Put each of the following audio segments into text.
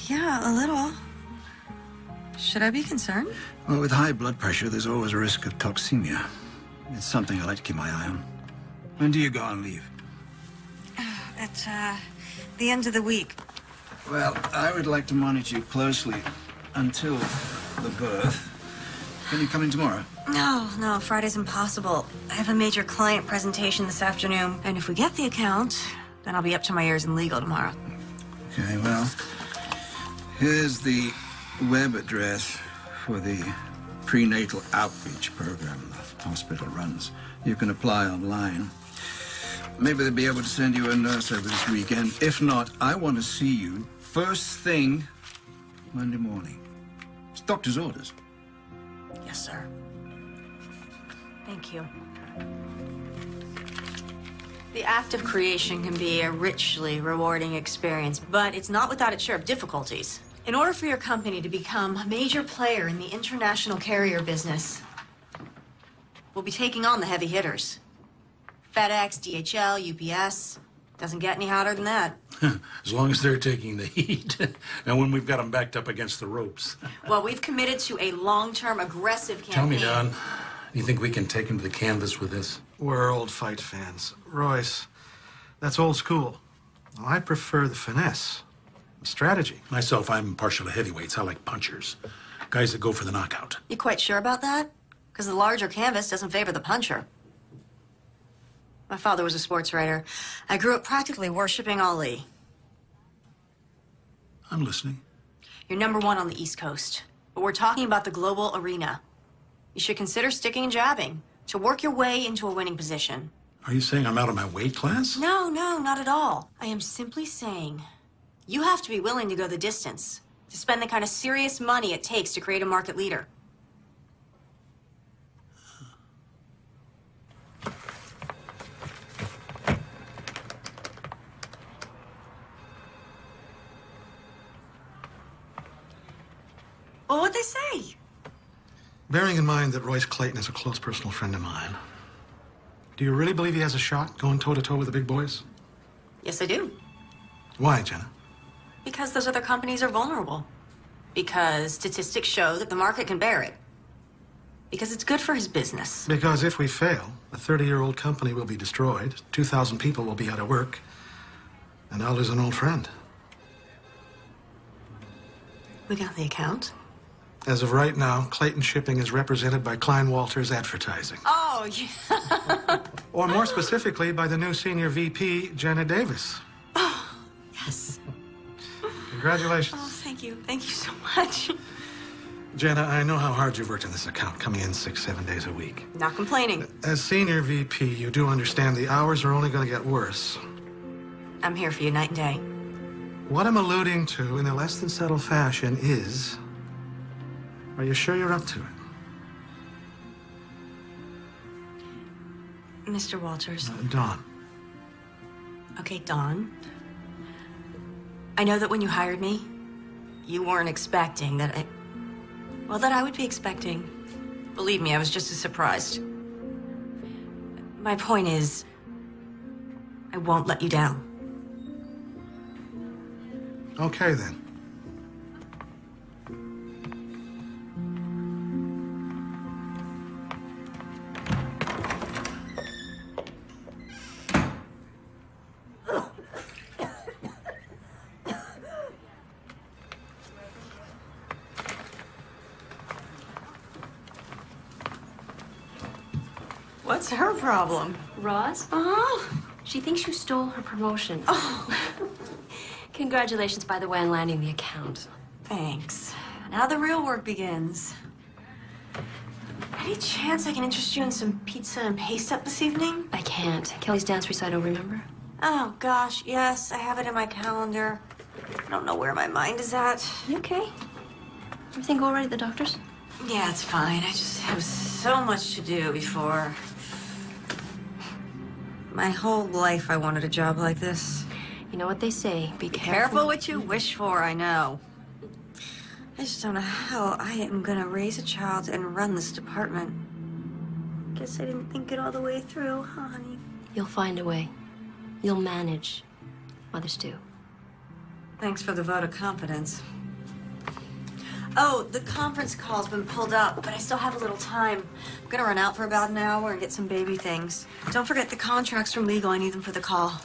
Yeah, a little. Should I be concerned? Well, with high blood pressure, there's always a risk of toxemia. It's something I like to keep my eye on. When do you go on leave? At, the end of the week. Well, I would like to monitor you closely until the birth. Can you come in tomorrow? No, Friday's impossible. I have a major client presentation this afternoon, and if we get the account, then I'll be up to my ears in legal tomorrow. Okay, well, here's the web address for the prenatal outreach program the hospital runs. You can apply online. Maybe they'll be able to send you a nurse over this weekend. If not, I want to see you first thing Monday morning. It's doctor's orders. Yes, sir. Thank you. The act of creation can be a richly rewarding experience, but it's not without its share of difficulties. In order for your company to become a major player in the international carrier business, we'll be taking on the heavy hitters. FedEx, DHL, UPS. Doesn't get any hotter than that. As long as they're taking the heat. And when we've got them backed up against the ropes. Well, we've committed to a long-term, aggressive campaign. Tell me, Don, you think we can take them to the canvas with this? We're old fight fans. Royce, that's old school. I prefer the finesse, the strategy. Myself, I'm partial to heavyweights. I like punchers. Guys that go for the knockout. You quite sure about that? Because the larger canvas doesn't favor the puncher. My father was a sports writer. I grew up practically worshiping Ali. I'm listening. You're number one on the East Coast, but we're talking about the global arena. You should consider sticking and jabbing to work your way into a winning position. Are you saying I'm out of my weight class? No, not at all. I am simply saying you have to be willing to go the distance, to spend the kind of serious money it takes to create a market leader. Well, what'd they say? Bearing in mind that Royce Clayton is a close personal friend of mine, do you really believe he has a shot going toe-to-toe with the big boys? Yes, I do. Why, Jenna? Because those other companies are vulnerable. Because statistics show that the market can bear it. Because it's good for his business. Because if we fail, a 30-year-old company will be destroyed, 2,000 people will be out of work, and I'll lose an old friend. We got the account. As of right now, Clayton Shipping is represented by Klein Walters Advertising. Oh, yeah. Or more specifically, by the new senior VP, Jenna Davis. Oh, yes. Congratulations. Oh, thank you. Thank you so much. Jenna, I know how hard you've worked on this account, coming in 6-7 days a week. Not complaining. As senior VP, you do understand the hours are only going to get worse. I'm here for you night and day. What I'm alluding to in a less than subtle fashion is, are you sure you're up to it? Mr. Walters. Dawn. Okay, Dawn. I know that when you hired me, you weren't expecting that I would be expecting. Believe me, I was just as surprised. My point is, I won't let you down. Okay, then. What's her problem? Roz? Oh. She thinks you stole her promotion. Oh. Congratulations, by the way, on landing the account. Thanks. Now the real work begins. Any chance I can interest you in some pizza and paste up this evening? I can't. Kelly's dance recital, remember? Oh, gosh, yes. I have it in my calendar. I don't know where my mind is at. You okay? Everything go all right at the doctor's? Yeah, it's fine. I just have so much to do before... My whole life I wanted a job like this. You know what they say, be Careful what you wish for, I know. I just don't know how I am gonna raise a child and run this department. Guess I didn't think it all the way through, huh, honey? You'll find a way. You'll manage. Mothers do. Thanks for the vote of confidence. Oh, the conference call's been pulled up, but I still have a little time. I'm gonna run out for about an hour and get some baby things. Don't forget the contracts from legal. I need them for the call.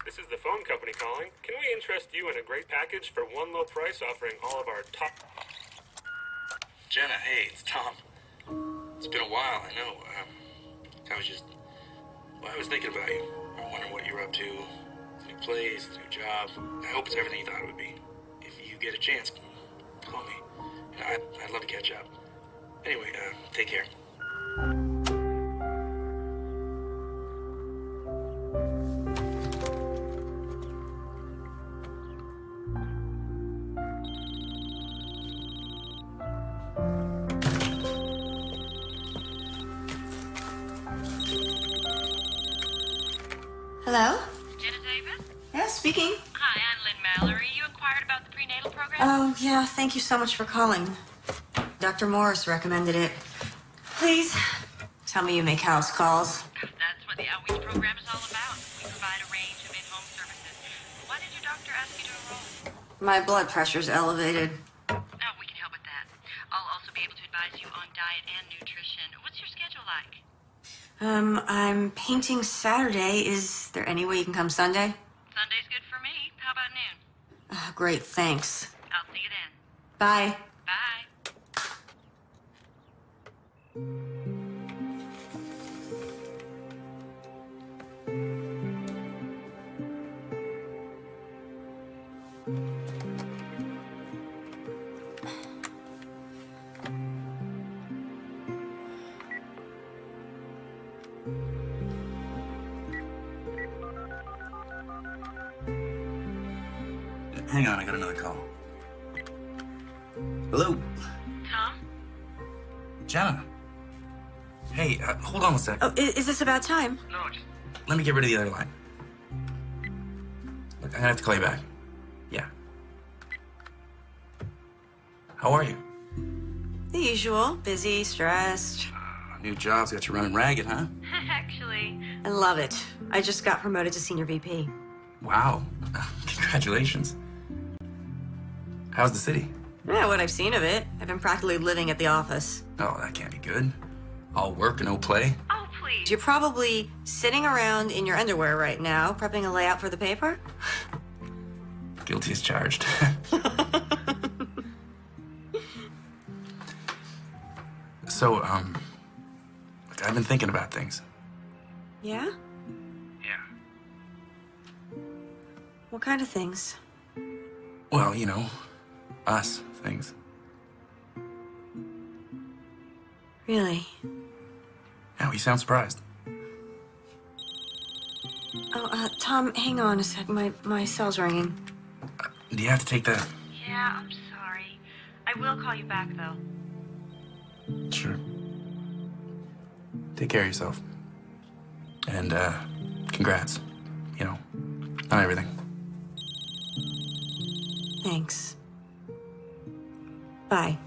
This is the phone company calling. Can we interest you in a great package for one low price offering all of our top... Jenna, hey, it's Tom. It's been a while, I know. I was thinking about you. I wondering what you're up to. New place, new job. I hope it's everything you thought it would be. If you get a chance, call me. I'd love to catch up. Anyway, take care. Hello? Jenna Davis? Yeah, speaking. Hi, I'm Lynn Mallory. You inquired about the prenatal program? Oh, yeah, thank you so much for calling. Dr. Morris recommended it. Please, tell me you make house calls. That's what the outreach program is all about. We provide a range of in-home services. Why did your doctor ask you to enroll? My blood pressure's elevated. Oh, we can help with that. I'll also be able to advise you on diet and nutrition. What's your schedule like? I'm painting Saturday. Is there any way you can come Sunday? Sunday's good for me. How about noon? Great, thanks. I'll see you then. Bye. Bye. Hang on, I got another call. Hello? Tom? Jenna? Hey, hold on a sec. Oh, is this about time? No, just... Let me get rid of the other line. Look, I'm gonna have to call you back. Yeah. How are you? The usual. Busy, stressed. New job's got you running ragged, huh? Actually, I love it. I just got promoted to senior VP. Wow. Congratulations. How's the city? Yeah, what I've seen of it. I've been practically living at the office. Oh, that can't be good. All work and no play. oh, please. You're probably sitting around in your underwear right now, prepping a layout for the paper? Guilty as charged. So, look, I've been thinking about things. Yeah? Yeah. What kind of things? Well, you know, us things. Really? Yeah, you sound surprised. Oh, Tom, hang on a sec. My cell's ringing. Do you have to take that? Yeah, I'm sorry. I will call you back, though. Sure. Take care of yourself. And, congrats. You know, on everything. Thanks. Bye.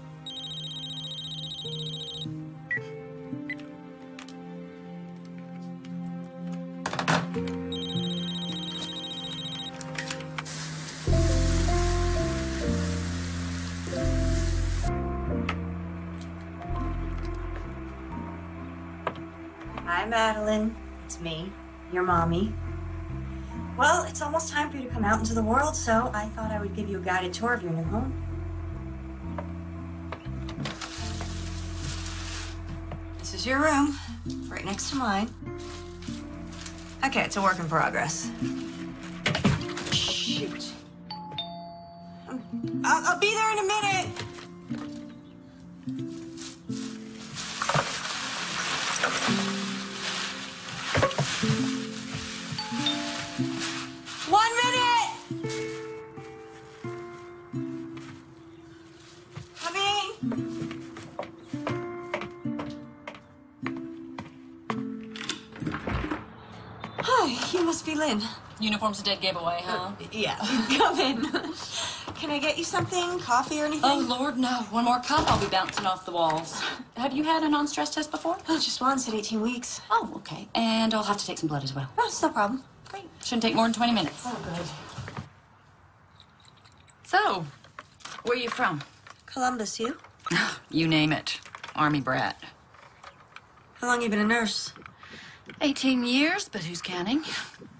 Hi, Madeline. It's me, your mommy. Well, it's almost time for you to come out into the world, so I thought I would give you a guided tour of your new home. This is your room, right next to mine. Okay, it's a work in progress. Shoot. I'll be there in a minute. One minute! must be Lynn. Uniform's a dead giveaway, huh? Yeah, come in. Can I get you something? Coffee or anything? Oh, Lord, no. One more cup, I'll be bouncing off the walls. Have you had a non-stress test before? Oh, just once at 18 weeks. Oh, okay. And I'll have to take some blood as well. Oh, it's no problem. Great. Shouldn't take more than 20 minutes. Oh, good. So, where are you from? Columbus, you? You name it. Army brat. How long you been a nurse? 18 years, but who's counting?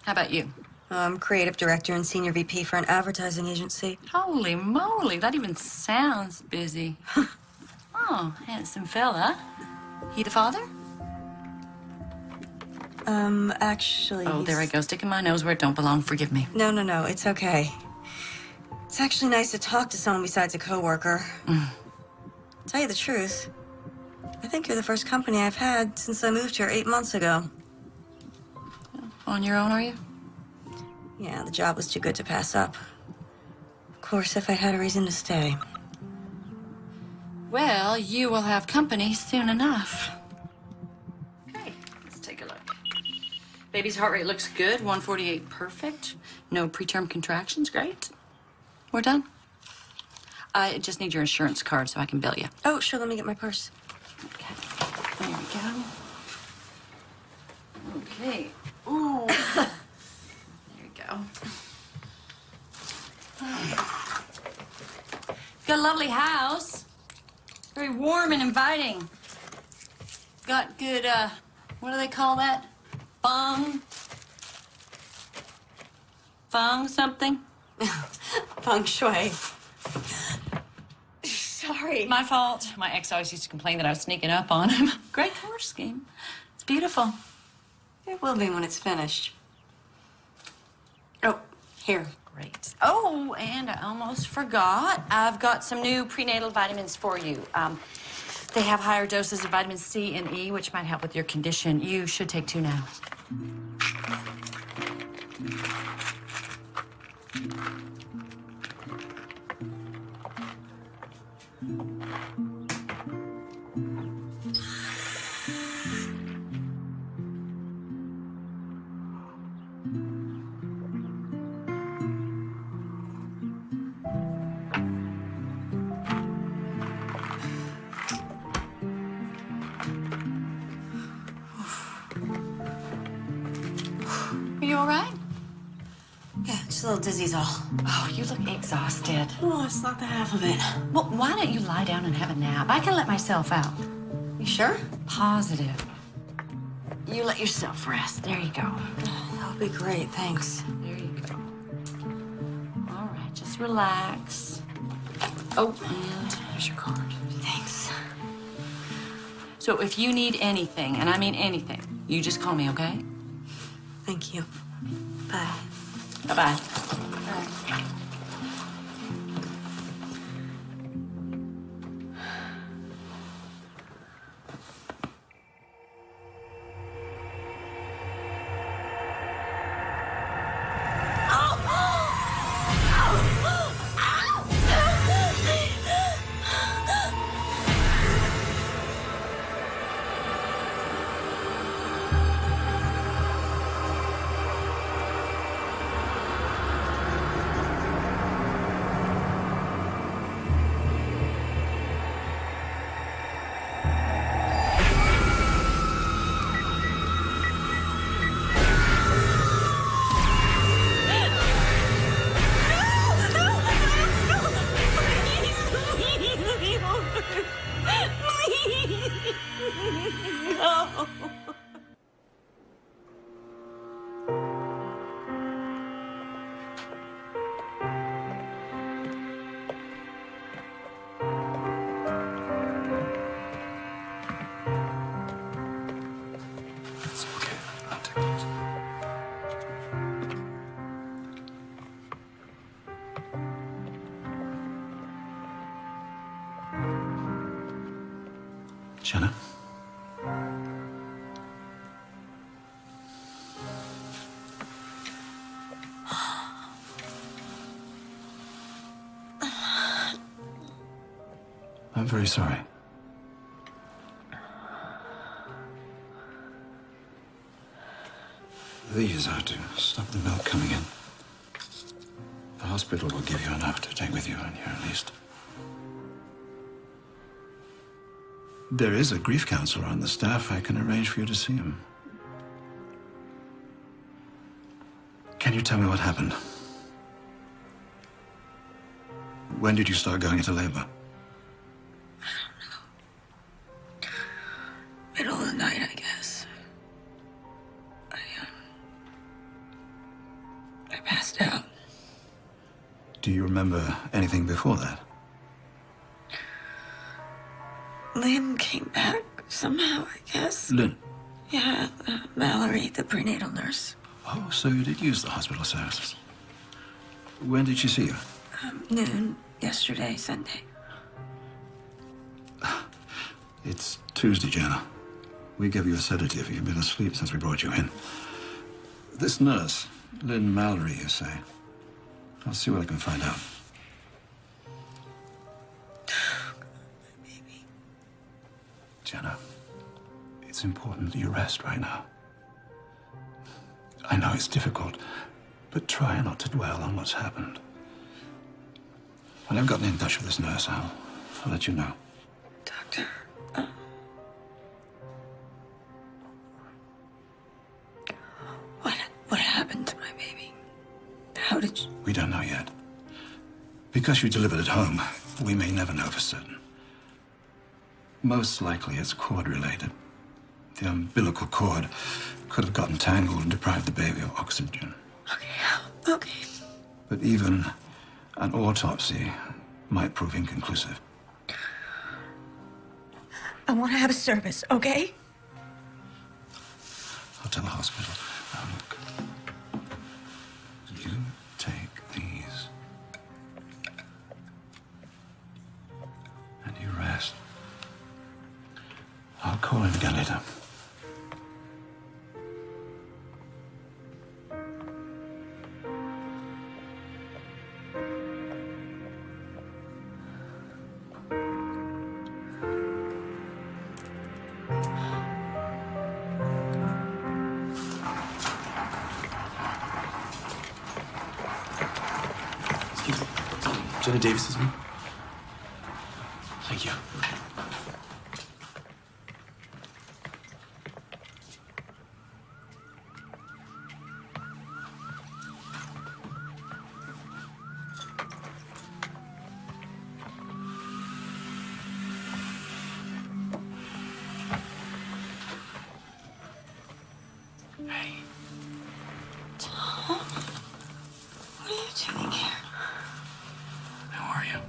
How about you? I'm creative director and senior VP for an advertising agency. Holy moly, that even sounds busy. Oh, handsome fella. He the father? Actually... Oh, there I go, sticking my nose where it don't belong. Forgive me. No, it's okay. It's actually nice to talk to someone besides a coworker. Tell you the truth, I think you're the first company I've had since I moved here 8 months ago. On your own, are you? Yeah, the job was too good to pass up. Of course, if I had a reason to stay. Well, you will have company soon enough. Okay, let's take a look. Baby's heart rate looks good, 148 perfect. No preterm contractions, great. We're done. I just need your insurance card so I can bill you. Oh, sure, let me get my purse. Okay, there we go. Okay. Ooh. There you go. Got a lovely house. Very warm and inviting. Got good, what do they call that? Feng something? Feng shui. Sorry. My fault. My ex always used to complain that I was sneaking up on him. Great color scheme. It's beautiful. It will be when it's finished. Oh, here. Great. Oh, and I almost forgot. I've got some new prenatal vitamins for you. They have higher doses of vitamin C and E, which might help with your condition. You should take 2 now. Are you all right? Yeah, just a little dizzy's all. Oh, you look exhausted. Oh, it's not the half of it. Well, why don't you lie down and have a nap? I can let myself out. You sure? Positive. You let yourself rest. There you go. That'll be great, thanks. There you go. All right, just relax. Oh, and here's your card. Thanks. So if you need anything, and I mean anything, you just call me, okay? Thank you. Bye. Bye-bye. It's okay. I'll take those. Jenna? I'm very sorry. These are to stop the milk coming in. The hospital will give you enough to take with you on your least. There is a grief counselor on the staff. I can arrange for you to see him. Can you tell me what happened? When did you start going into labor? Middle of the night, I guess. I passed out. Do you remember anything before that? Lynn came back somehow, I guess. Lynn? Yeah, Mallory, the prenatal nurse. Oh, so you did use the hospital services. When did she see you? Noon yesterday, Sunday. It's Tuesday, Jenna. We gave you a sedative. You've been asleep since we brought you in. This nurse, Lynn Mallory, you say? I'll see what I can find out. Baby. Jenna, it's important that you rest right now. I know it's difficult, but try not to dwell on what's happened. When I've gotten in touch with this nurse, I'll let you know. Doctor, what happened to my baby? How did you... We don't know yet. Because you delivered at home, we may never know for certain. Most likely it's cord-related. The umbilical cord could have gotten tangled and deprived the baby of oxygen. Okay. But even an autopsy might prove inconclusive. I want to have a service, okay? I'll tell the hospital. Now look. You take these. And you rest. I'll call in again later. Jenna Davis is me. Thank you. Hey. Tom? What are you doing here? How are you?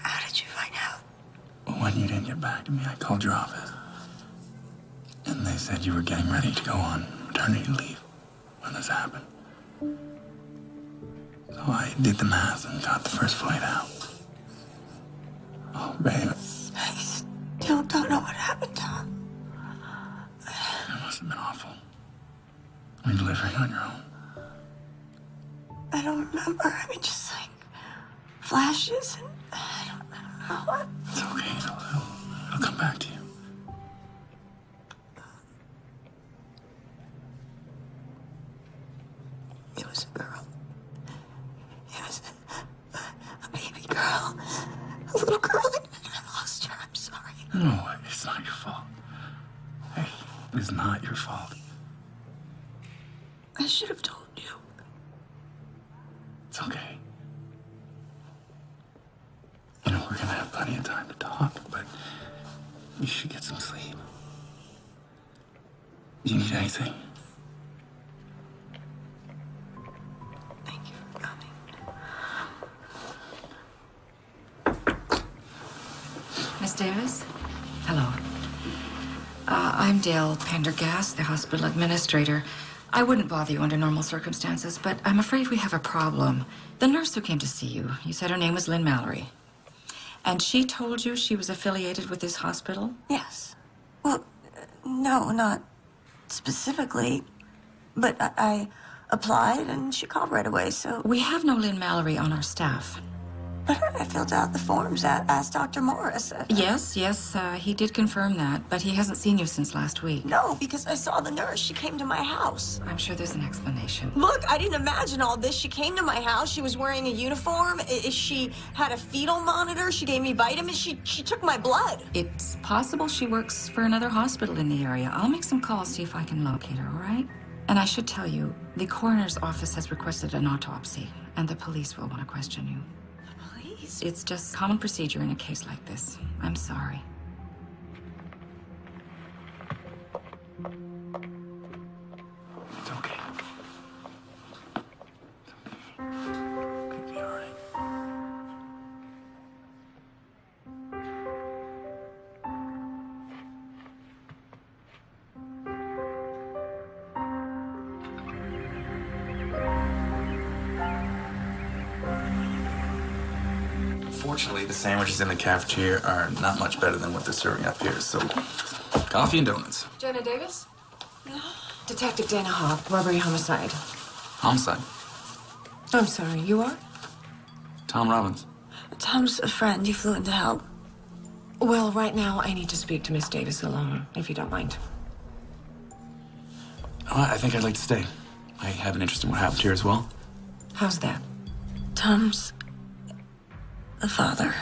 How did you find out? When you didn't get back to me, I called your office. And they said you were getting ready to go on maternity leave when this happened. So I did the math and got the first flight out. Oh, babe. I still don't know what happened, Tom. It must have been awful. When delivering on your own. I don't remember. I mean, just like flashes and I don't know what. It's okay. It'll come back to you. It was a girl. It was a baby girl. A little girl. I lost her. I'm sorry. No, it's not your fault. Hey, it's not your fault. I should have told you. It's okay. You know, we're gonna have plenty of time to talk, but you should get some sleep. Do you need anything? Thank you for coming. Miss Davis? Hello. I'm Dale Pendergast, the hospital administrator. I wouldn't bother you under normal circumstances, but I'm afraid we have a problem. The nurse who came to see you, you said her name was Lynn Mallory. And she told you she was affiliated with this hospital? Yes. Well, no, not specifically. But I applied and she called right away, so... We have no Lynn Mallory on our staff. But I filled out the forms, asked Dr. Morris. Yes, he did confirm that, but he hasn't seen you since last week. No, because I saw the nurse. She came to my house. I'm sure there's an explanation. Look, I didn't imagine all this. She came to my house. She was wearing a uniform. She had a fetal monitor. She gave me vitamins. She took my blood. It's possible she works for another hospital in the area. I'll make some calls, see if I can locate her, all right? And I should tell you, the coroner's office has requested an autopsy, and the police will want to question you. Please? It's just common procedure in a case like this. I'm sorry. It's okay. It'll be all right. Fortunately, the sandwiches in the cafeteria are not much better than what they're serving up here, so coffee and donuts. Jenna Davis? Detective Dana Hawk, robbery homicide. Homicide. I'm sorry, you are? Tom Robbins. Tom's a friend. He flew in to help. Well, right now, I need to speak to Miss Davis alone, if you don't mind. Oh, I think I'd like to stay. I have an interest in what happened here as well. How's that? Tom's the father.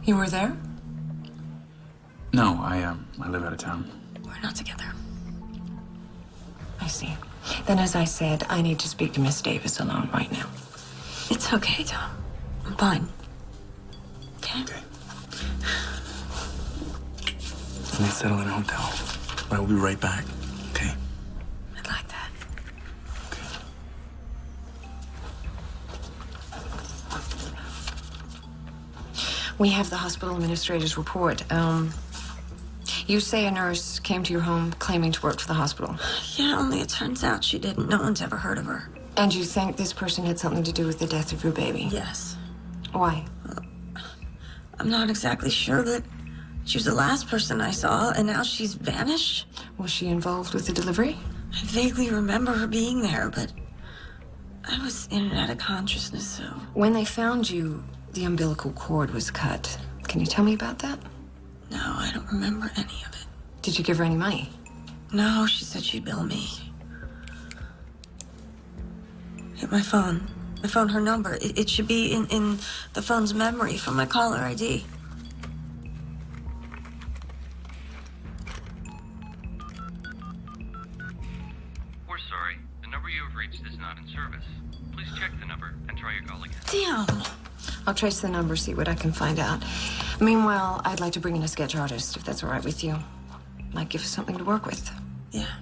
You were there? No, I live out of town. We're not together. I see. Then, as I said, I need to speak to Miss Davis alone right now. It's okay, Tom. I'm fine. Okay? Okay. Let's settle in a hotel. But I will be right back. Okay? I'd like that. Okay. We have the hospital administrator's report. You say a nurse came to your home claiming to work for the hospital. Yeah, only it turns out she didn't. No one's ever heard of her. And you think this person had something to do with the death of your baby? Yes. Why? I'm not exactly sure, but she was the last person I saw, and now she's vanished. Was she involved with the delivery? I vaguely remember her being there, but I was in and out of consciousness, so... When they found you, the umbilical cord was cut. Can you tell me about that? No, I don't remember any of it. Did you give her any money? No, she said she'd bill me. Hit my phone. I found her number. It should be in the phone's memory from my caller ID. We're sorry. The number you have reached is not in service. Please check the number and try your call again. Damn! I'll trace the number, see what I can find out. Meanwhile, I'd like to bring in a sketch artist, if that's all right with you. Might give us something to work with. Yeah.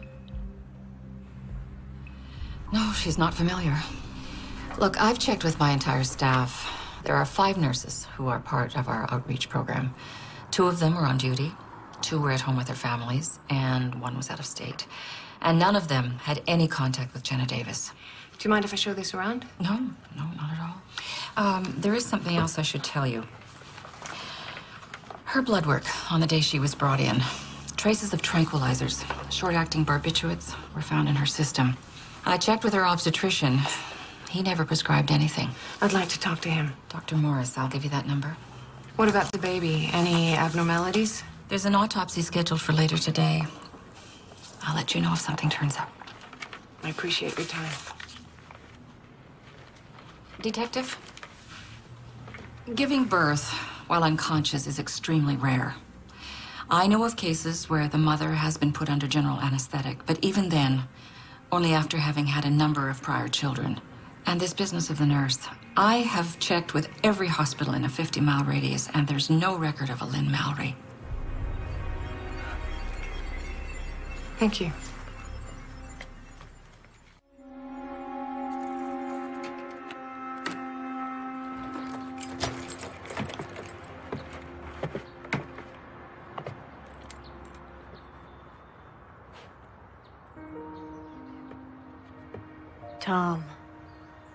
No, she's not familiar. Look, I've checked with my entire staff. There are 5 nurses who are part of our outreach program. 2 of them are on duty, 2 were at home with their families, and 1 was out of state. And none of them had any contact with Jenna Davis. Do you mind if I show this around? No, not at all. There is something else I should tell you. Her blood work on the day she was brought in. Traces of tranquilizers, short-acting barbiturates, were found in her system. I checked with her obstetrician. He never prescribed anything. I'd like to talk to him. Dr. Morris, I'll give you that number. What about the baby? Any abnormalities? There's an autopsy scheduled for later today. I'll let you know if something turns up. I appreciate your time. Detective? Giving birth while unconscious is extremely rare. I know of cases where the mother has been put under general anesthetic, but even then, only after having had a number of prior children. And this business of the nurse, I have checked with every hospital in a 50-mile radius, and there's no record of a Lynn Mallory. Thank you. Tom,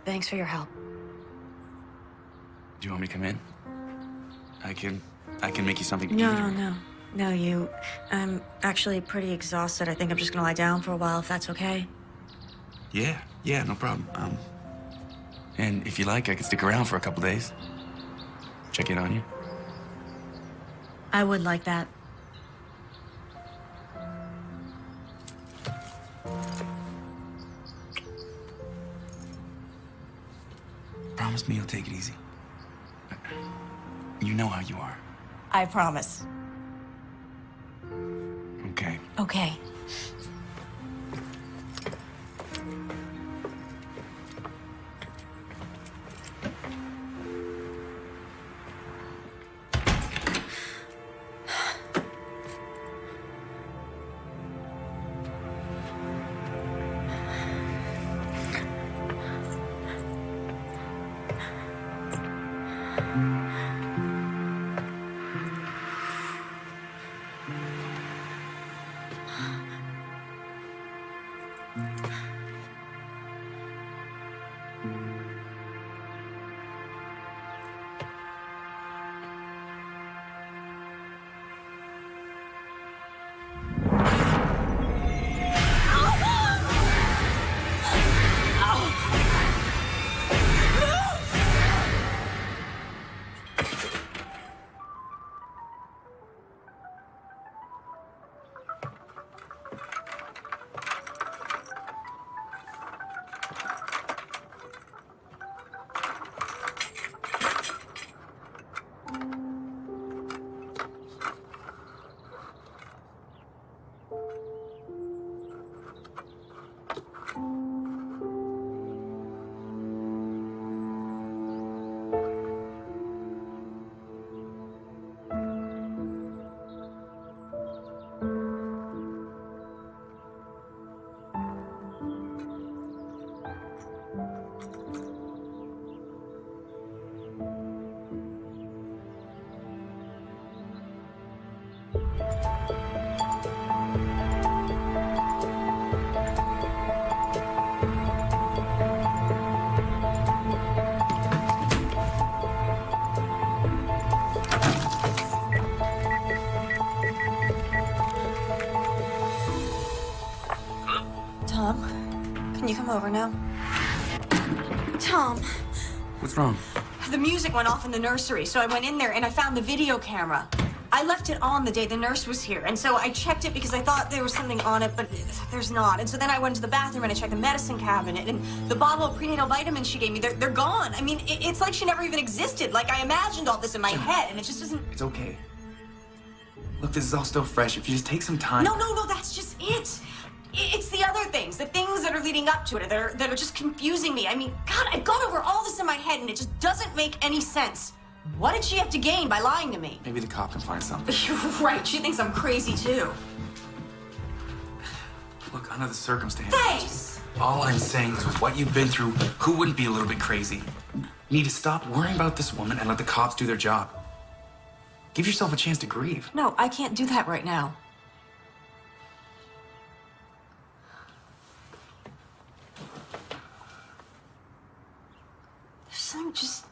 thanks for your help. Do you want me to come in? I can make you something to eat. No, you. I'm actually pretty exhausted. I think I'm just gonna lie down for a while, if that's okay. Yeah, no problem. And if you like, I could stick around for a couple days. Check in on you. I would like that. Promise me you'll take it easy. You know how you are. I promise. Okay. Okay. Tom, can you come over now? Tom, What's wrong? the music went off in the nursery, so I went in there and I found the video camera. I left it on the day the nurse was here, and so I checked it because I thought there was something on it, but there's not. And so then I went to the bathroom and I checked the medicine cabinet, and the bottle of prenatal vitamins she gave me, they're gone. I mean, it's like she never even existed. Like, I imagined all this in my head, and it just doesn't... It's okay. Look, this is all still fresh. If you just take some time... No, that's just it. It's the other things, the things that are leading up to it that are just confusing me. I mean, God, I've gone over all this in my head, and it just doesn't make any sense. What did she have to gain by lying to me? Maybe the cop can find something. You're right. She thinks I'm crazy, too. Look, under the circumstances... Thanks! All I'm saying is with what you've been through, who wouldn't be a little bit crazy? You need to stop worrying about this woman and let the cops do their job. Give yourself a chance to grieve. No, I can't do that right now. There's something just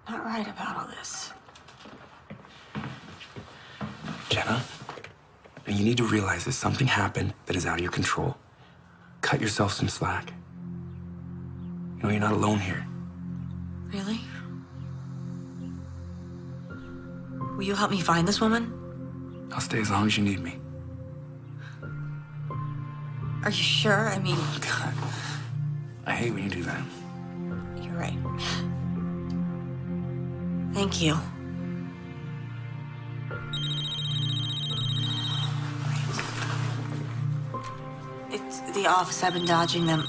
not right about all this. Jenna, you need to realize that something happened that is out of your control. Cut yourself some slack. You know, you're not alone here. Really? Will you help me find this woman? I'll stay as long as you need me. Are you sure? I mean... Oh, God. I hate when you do that. You're right. Thank you. It's the office. I've been dodging them.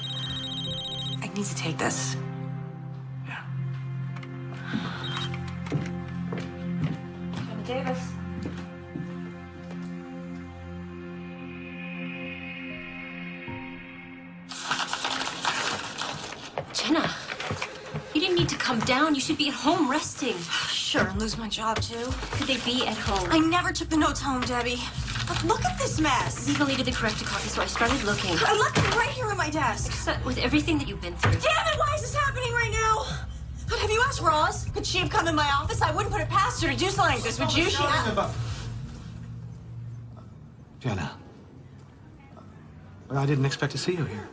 I need to take this. Yeah. Jenna Davis. Jenna, you didn't need to come down. You should be at home resting. Sure, and lose my job, too. Could they be at home? I never took the notes home, Debbie. Look at this mess. Legally to the corrected copy, so I started looking. I left them right here on my desk. So, with everything that you've been through. Damn it, why is this happening right now? God, have you asked Roz? Could she have come in my office? I wouldn't put it past her to do something like this, would you? Jenna, I didn't expect to see you here.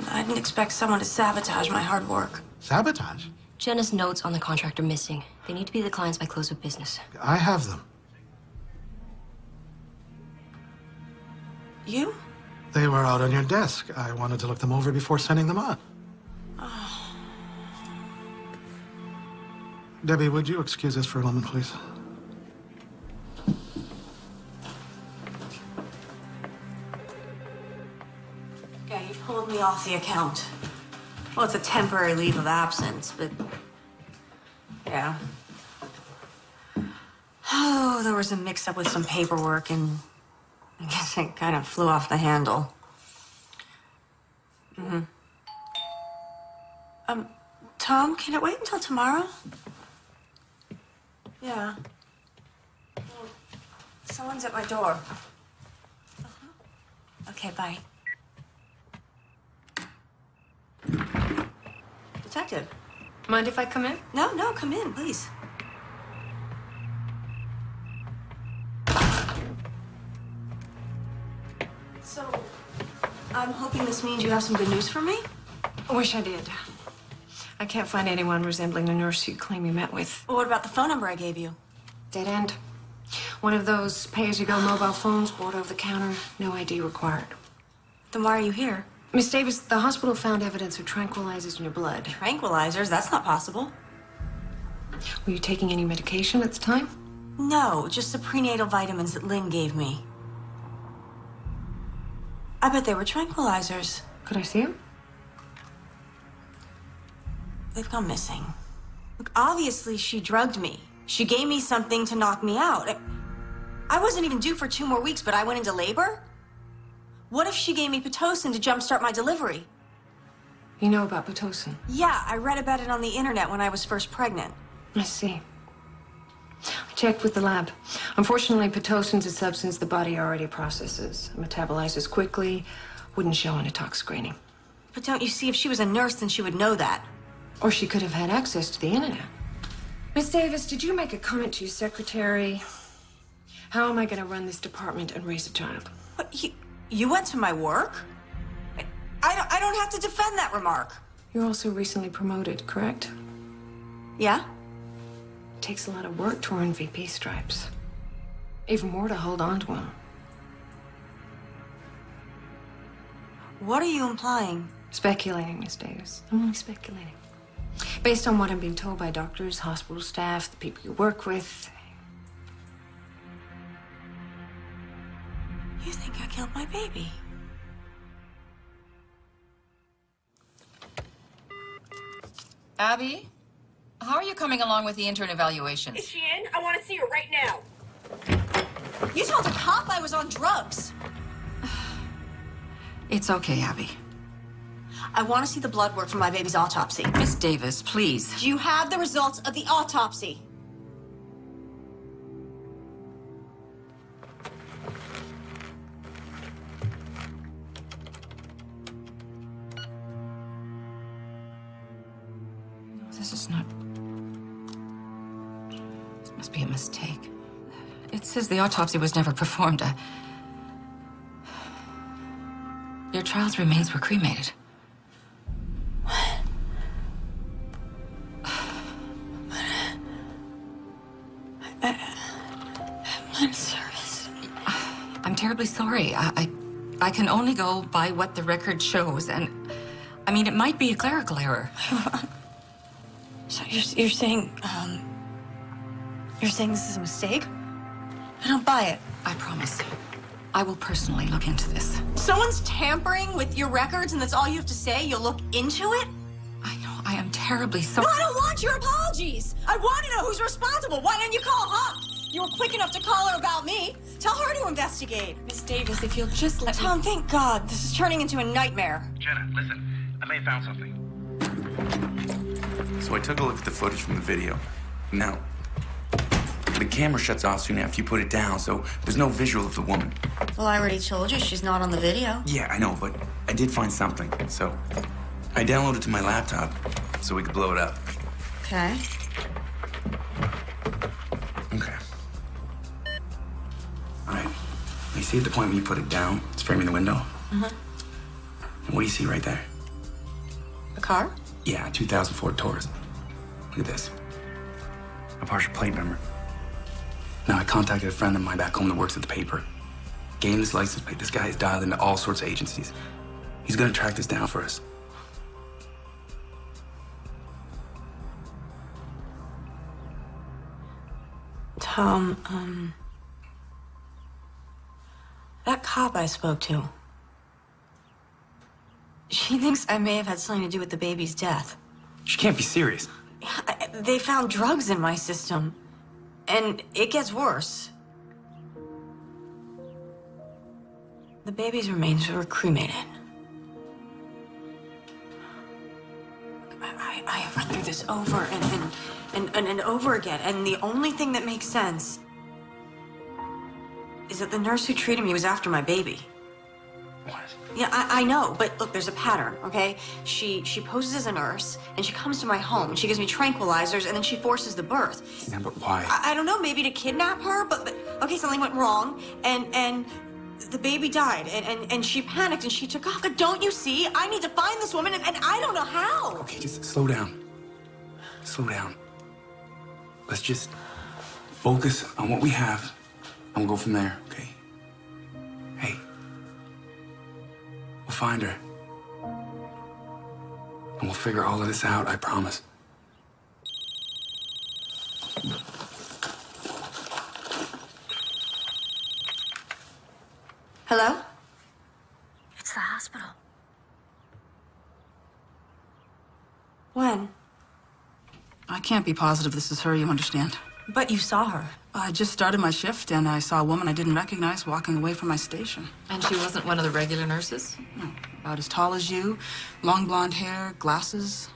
I didn't expect someone to sabotage my hard work. Sabotage? Jenna's notes on the contract are missing. They need to be the clients by close of business. I have them. You? They were out on your desk. I wanted to look them over before sending them on. Oh. Debbie, would you excuse us for a moment, please? Yeah, you pulled me off the account. Well, it's a temporary leave of absence, but... yeah. Oh, there was a mix-up with some paperwork, and I guess it kind of flew off the handle. Mm-hmm. Tom, can it wait until tomorrow? Yeah. Well, someone's at my door. Okay, bye. Detective. Mind if I come in? No, no, come in, please. So, I'm hoping this means you have some good news for me? I wish I did. I can't find anyone resembling the nurse you claim you met with. Well, what about the phone number I gave you? Dead end. One of those pay-as-you-go mobile phones bought over the counter, no ID required. Then why are you here? Miss Davis, the hospital found evidence of tranquilizers in your blood. Tranquilizers? That's not possible. Were you taking any medication at the time? No, just the prenatal vitamins that Lynn gave me. I bet they were tranquilizers. Could I see them? They've gone missing. Look, obviously she drugged me. She gave me something to knock me out. I wasn't even due for 2 more weeks, but I went into labor? What if she gave me Pitocin to jumpstart my delivery? You know about Pitocin? Yeah, I read about it on the internet when I was first pregnant. I see. I checked with the lab. Unfortunately, Pitocin's a substance the body already processes. It metabolizes quickly, wouldn't show on a tox screening. But don't you see, if she was a nurse, then she would know that. Or she could have had access to the internet. Miss Davis, did you make a comment to your secretary? How am I going to run this department and raise a child? What, you went to my work? I don't have to defend that remark. You're also recently promoted, correct? Yeah? It takes a lot of work to earn VP stripes. Even more to hold on to them. What are you implying? Speculating, Miss Davis. I'm only speculating. Based on what I'm being told by doctors, hospital staff, the people you work with. You think I killed my baby? Abby, how are you coming along with the intern evaluations? Is she in? I want to see her right now. You told a cop I was on drugs. It's okay, Abby. I want to see the blood work from my baby's autopsy. Miss Davis, please. Do you have the results of the autopsy? This is not... This must be a mistake. It says the autopsy was never performed. Your child's remains were cremated. I'm service. I'm terribly sorry. I can only go by what the record shows, and I mean, it might be a clerical error. So you're saying this is a mistake? I don't buy it. I promise. I will personally look into this. Someone's tampering with your records, and that's all you have to say? You'll look into it? I know. I am terribly sorry. No, I don't want your apologies. I want to know who's responsible. Why didn't you call her? You were quick enough to call her about me. Tell her to investigate. Miss Davis, if you'll just let Tom, thank God. This is turning into a nightmare. Jenna, listen. I may have found something. So I took a look at the footage from the video. Now, the camera shuts off soon after you put it down, so there's no visual of the woman. Well, I already told you she's not on the video. Yeah, I know, but I did find something, so I downloaded it to my laptop so we could blow it up. Okay. Okay. All right. You see at the point when you put it down, it's framing the window? Uh-huh. And what do you see right there? A car? Yeah, 2004 Taurus. Look at this. A partial plate number. Now, I contacted a friend of mine back home that works at the paper. Gave him this license plate. This guy is dialed into all sorts of agencies. He's gonna track this down for us. Tom, that cop I spoke to, she thinks I may have had something to do with the baby's death. She can't be serious. They found drugs in my system, and it gets worse. The baby's remains were cremated. I have run through this over and over again, and the only thing that makes sense is that the nurse who treated me was after my baby. What? Yeah, I know, but look, there's a pattern, okay? She poses as a nurse, and she comes to my home, and she gives me tranquilizers, and then she forces the birth. Yeah, but why? I don't know, maybe to kidnap her, but okay, something went wrong, and the baby died, and she panicked, and she took off. But don't you see? I need to find this woman, and I don't know how. Okay, just slow down. Slow down. Let's just focus on what we have, and we'll go from there, okay? Hey. We'll find her. And we'll figure all of this out, I promise. Hello? It's the hospital. When? I can't be positive this is her, you understand. But you saw her. I just started my shift and I saw a woman I didn't recognize walking away from my station. And she wasn't one of the regular nurses? No, about as tall as you, long blonde hair, glasses.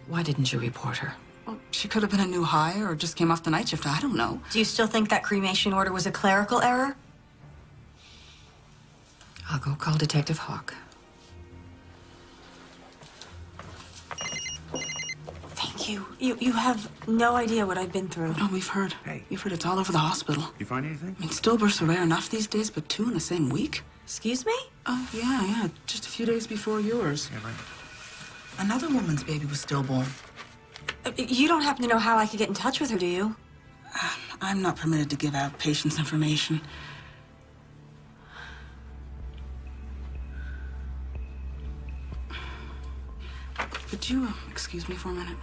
Why didn't you report her? Well, she could have been a new hire or just came off the night shift. I don't know. Do you still think that cremation order was a clerical error? I'll go call Detective Hawk. Thank you. You have no idea what I've been through. No, we've heard. Hey. We've heard it's all over the hospital. You find anything? I mean, stillbirths are rare enough these days, but 2 in the same week? Excuse me? Oh, yeah. Just a few days before yours. Yeah, right. Another woman's baby was stillborn. You don't happen to know how I could get in touch with her, do you? I'm not permitted to give out patients' information. Could you excuse me for a minute?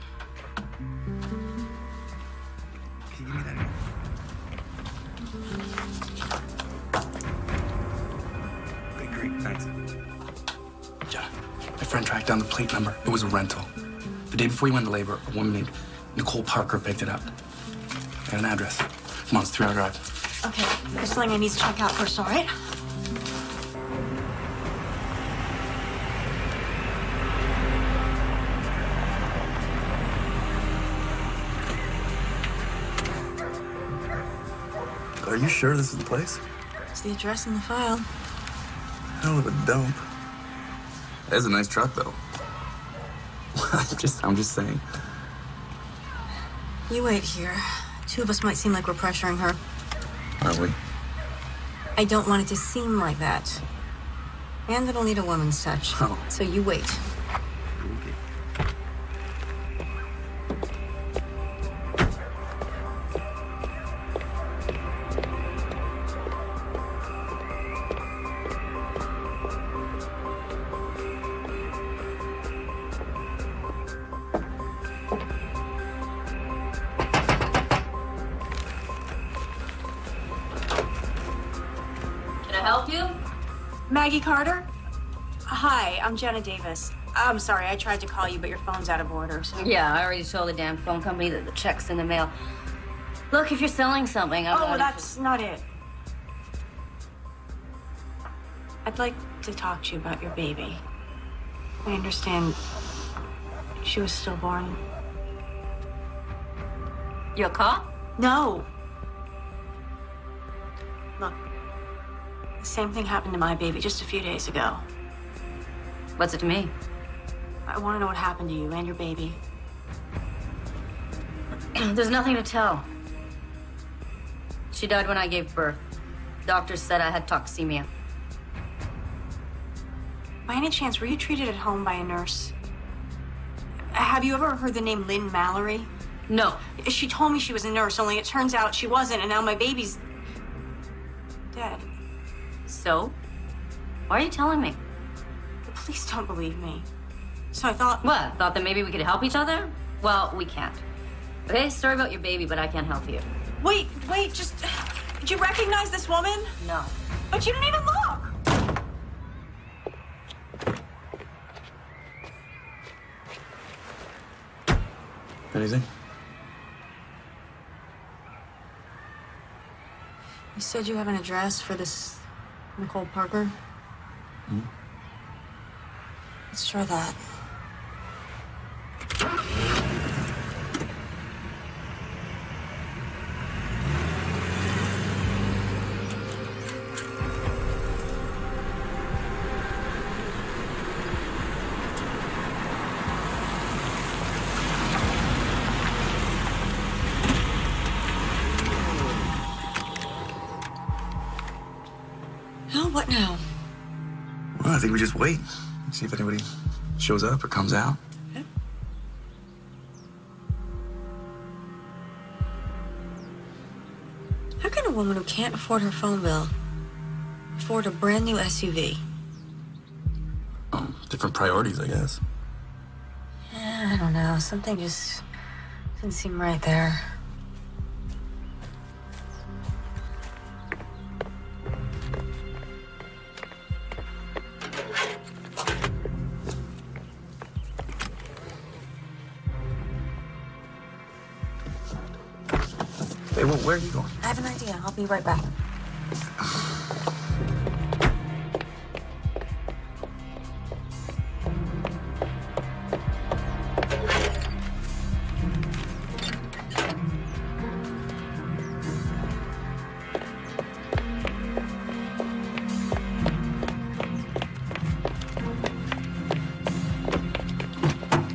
Can you give me that? Okay, great, thanks. Yeah, my friend tracked down the plate number. It was a rental. The day before he went into labor, a woman named Nicole Parker picked it up. Got an address. Come on, it's a 3-hour drive. Okay, there's something I need to check out first, all right? Are you sure this is the place? It's the address in the file. Hell of a dump. That's a nice truck, though. I'm just saying. You wait here. 2 of us might seem like we're pressuring her. Are we? I don't want it to seem like that. And it'll need a woman's touch. Oh. So you wait. Maggie Carter? Hi, I'm Jenna Davis. I'm sorry, I tried to call you, but your phone's out of order, so... Yeah, I already told the damn phone company that the check's in the mail. Look, if you're selling something, I'm well, that's not it. I'd like to talk to you about your baby. I understand she was stillborn. You a cop? No. Look, the same thing happened to my baby just a few days ago. What's it to me? I want to know what happened to you and your baby. There's nothing to tell. She died when I gave birth. Doctors said I had toxemia. By any chance, were you treated at home by a nurse? Have you ever heard the name Lynn Mallory? No. She told me she was a nurse, only it turns out she wasn't, and now my baby's dead. So? Why are you telling me? The police don't believe me. So I thought... What? Thought that maybe we could help each other? Well, we can't. Okay, sorry about your baby, but I can't help you. Wait, just... Did you recognize this woman? No. But you didn't even look! Anything? You said you have an address for this Nicole Parker? Hmm? Let's try that. Hell, what now? Well, I think we just wait. See if anybody shows up or comes out. Okay. How can a woman who can't afford her phone bill afford a brand new SUV? Different priorities, I guess. I don't know. Something just didn't seem right there. Hey, well, where are you going? I have an idea. I'll be right back.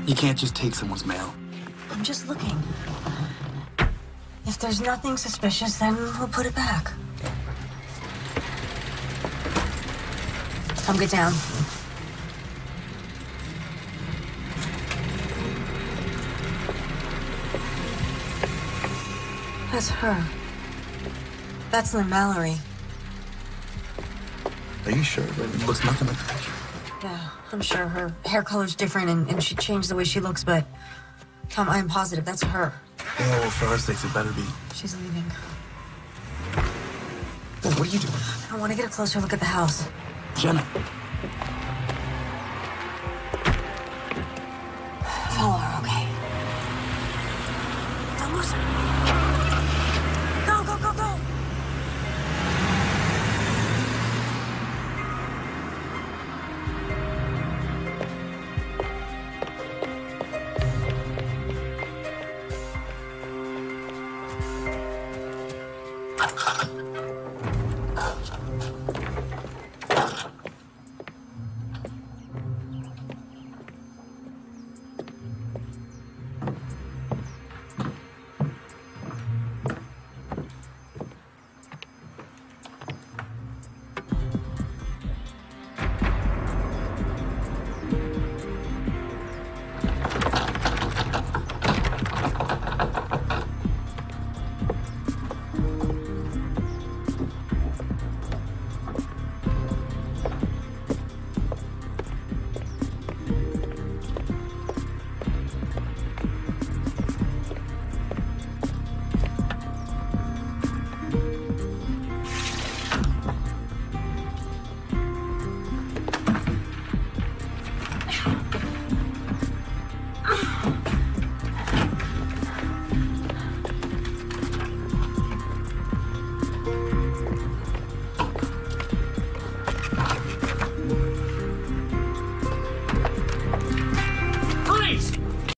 You can't just take someone's mail. I'm just looking. If there's nothing suspicious, then we'll put it back. Come get down. That's her. That's Lynn Mallory. Are you sure? It looks nothing like the picture. Yeah, I'm sure her hair color's different and she changed the way she looks, but Tom, I am positive that's her. Yeah, well, for our sakes, it better be. She's leaving. Well, what are you doing? I want to get a closer look at the house. Jenna.